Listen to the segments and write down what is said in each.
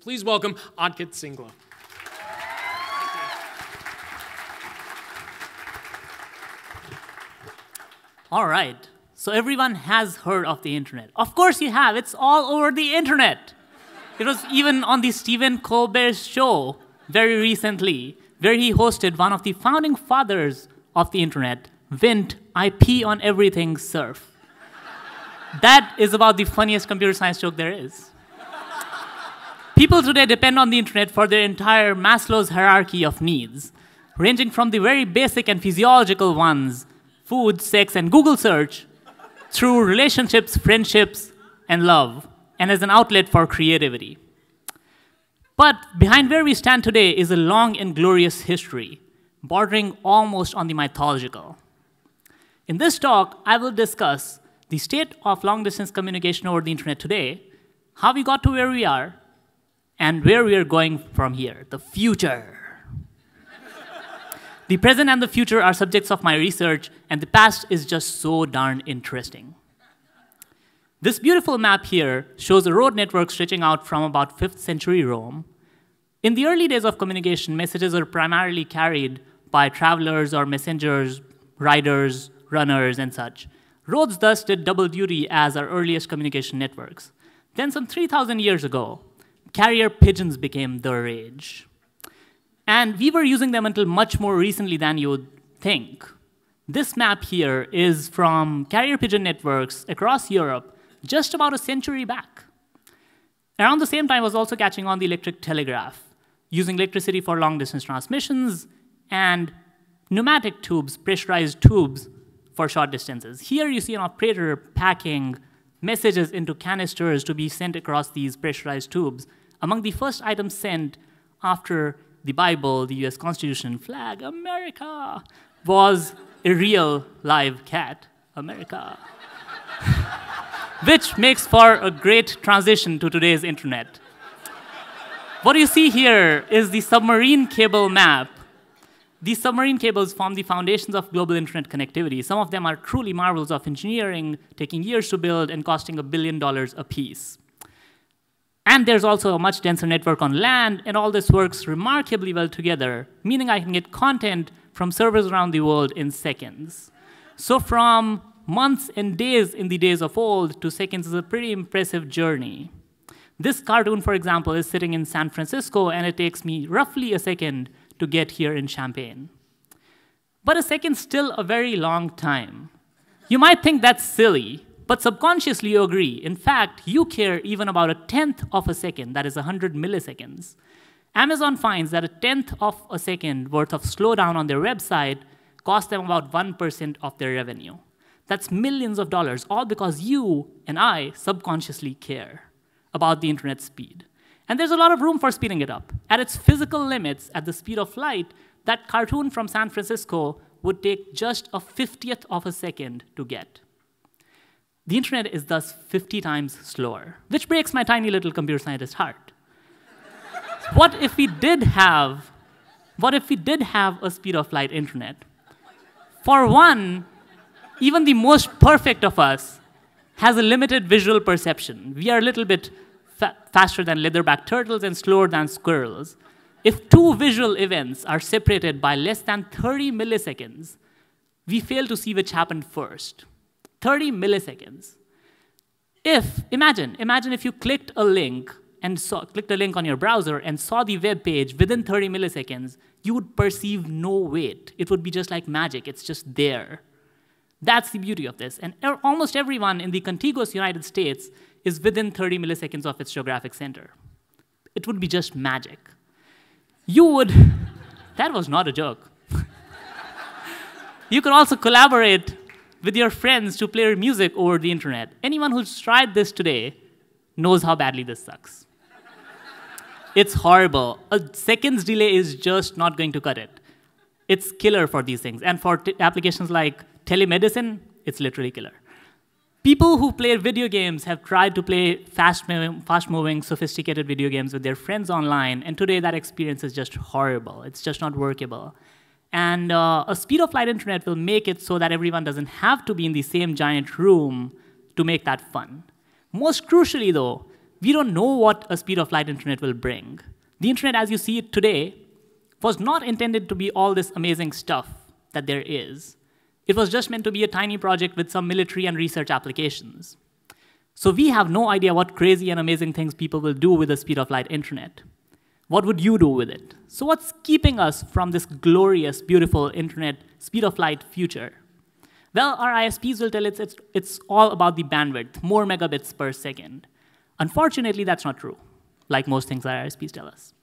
Please welcome Ankit Singla. All right, so everyone has heard of the internet. Of course you have, it's all over the internet. It was even on the Stephen Colbert's show very recently, where he hosted one of the founding fathers of the internet, Vint, I pee on everything surf. That is about the funniest computer science joke there is. People today depend on the internet for their entire Maslow's hierarchy of needs, ranging from the very basic and physiological ones, food, sex, and Google search, through relationships, friendships, and love, and as an outlet for creativity. But behind where we stand today is a long and glorious history, bordering almost on the mythological. In this talk, I will discuss the state of long-distance communication over the internet today, how we got to where we are, and where we are going from here, the future. The present and the future are subjects of my research, and the past is just so darn interesting. This beautiful map here shows a road network stretching out from about 5th century Rome. In the early days of communication, messages were primarily carried by travelers or messengers, riders, runners, and such. Roads thus did double duty as our earliest communication networks. Then some 3,000 years ago, carrier pigeons became the rage. And we were using them until much more recently than you would think. This map here is from carrier pigeon networks across Europe just about a century back. Around the same time, I was also catching on the electric telegraph, using electricity for long-distance transmissions, and pneumatic tubes, pressurized tubes, for short distances. Here you see an operator packing messages into canisters to be sent across these pressurized tubes. Among the first items sent after the Bible, the US Constitution, flag, America, was a real live cat, America. Which makes for a great transition to today's internet. What you see here is the submarine cable map. These submarine cables form the foundations of global internet connectivity. Some of them are truly marvels of engineering, taking years to build and costing $1 billion apiece. And there's also a much denser network on land, and all this works remarkably well together, meaning I can get content from servers around the world in seconds. So from months and days in the days of old to seconds is a pretty impressive journey. This cartoon, for example, is sitting in San Francisco, and it takes me roughly a second to get here in Champaign. But a second's still a very long time. You might think that's silly, but subconsciously you agree. In fact, you care even about a tenth of a second, that is 100 milliseconds. Amazon finds that a tenth of a second worth of slowdown on their website costs them about 1% of their revenue. That's millions of dollars, all because you and I subconsciously care about the internet speed. And there's a lot of room for speeding it up. At its physical limits, at the speed of light, that cartoon from San Francisco would take just a 50th of a second to get. The internet is thus 50 times slower, which breaks my tiny little computer scientist heart. What if we did have a speed of light internet? For one, even the most perfect of us has a limited visual perception. We are a little bit faster than leatherback turtles and slower than squirrels. If two visual events are separated by less than 30 milliseconds, we fail to see which happened first. 30 milliseconds. Imagine if you clicked a link on your browser and saw the web page within 30 milliseconds, you would perceive no wait. It would be just like magic. It's just there. That's the beauty of this. And almost everyone in the contiguous United States is within 30 milliseconds of its geographic center. It would be just magic. That was not a joke. You could also collaborate with your friends to play music over the internet. Anyone who's tried this today knows how badly this sucks. It's horrible. A second's delay is just not going to cut it. It's killer for these things. And for applications like telemedicine, it's literally killer. People who play video games have tried to play fast-moving, sophisticated video games with their friends online, and today that experience is just horrible. It's just not workable. And a speed of light internet will make it so that everyone doesn't have to be in the same giant room to make that fun. Most crucially, though, We don't know what a speed of light internet will bring. The internet as you see it today was not intended to be all this amazing stuff that there is. It was just meant to be a tiny project with some military and research applications. So we have no idea what crazy and amazing things people will do with the speed of light internet. What would you do with it? So what's keeping us from this glorious, beautiful internet speed of light future? Well, our ISPs will tell it's all about the bandwidth, more megabits per second. Unfortunately, that's not true, like most things our ISPs tell us.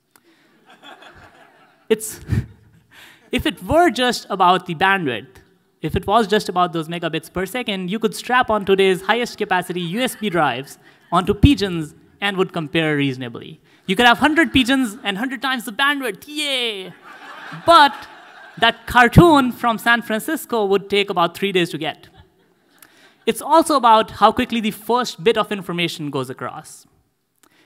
If it were just about the bandwidth, if it was just about those megabits per second, you could strap on today's highest capacity USB drives onto pigeons and would compare reasonably. You could have 100 pigeons and 100 times the bandwidth, yay! But that cartoon from San Francisco would take about 3 days to get. It's also about how quickly the first bit of information goes across.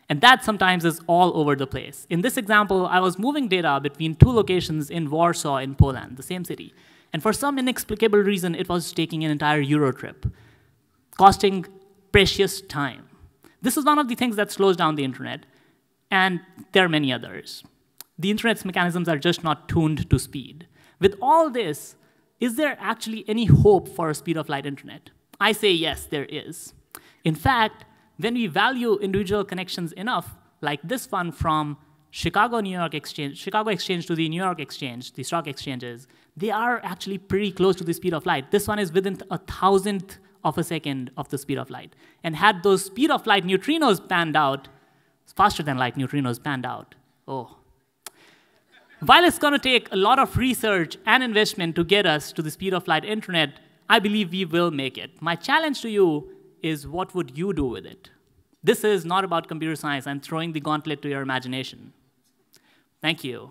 And that sometimes is all over the place. In this example, I was moving data between 2 locations in Warsaw in Poland, the same city. And for some inexplicable reason, it was taking an entire Euro trip, costing precious time. This is one of the things that slows down the internet, and there are many others. The internet's mechanisms are just not tuned to speed. With all this, is there actually any hope for a speed of light internet? I say yes, there is. In fact, when we value individual connections enough, like this one from Chicago Exchange to the New York Exchange, the stock exchanges, they are actually pretty close to the speed of light. This one is within 1,000th of a second of the speed of light. And had those speed of light neutrinos panned out, faster than light neutrinos panned out, oh. While it's going to take a lot of research and investment to get us to the speed of light internet, I believe we will make it. My challenge to you is, what would you do with it? This is not about computer science. I'm throwing the gauntlet to your imagination. Thank you.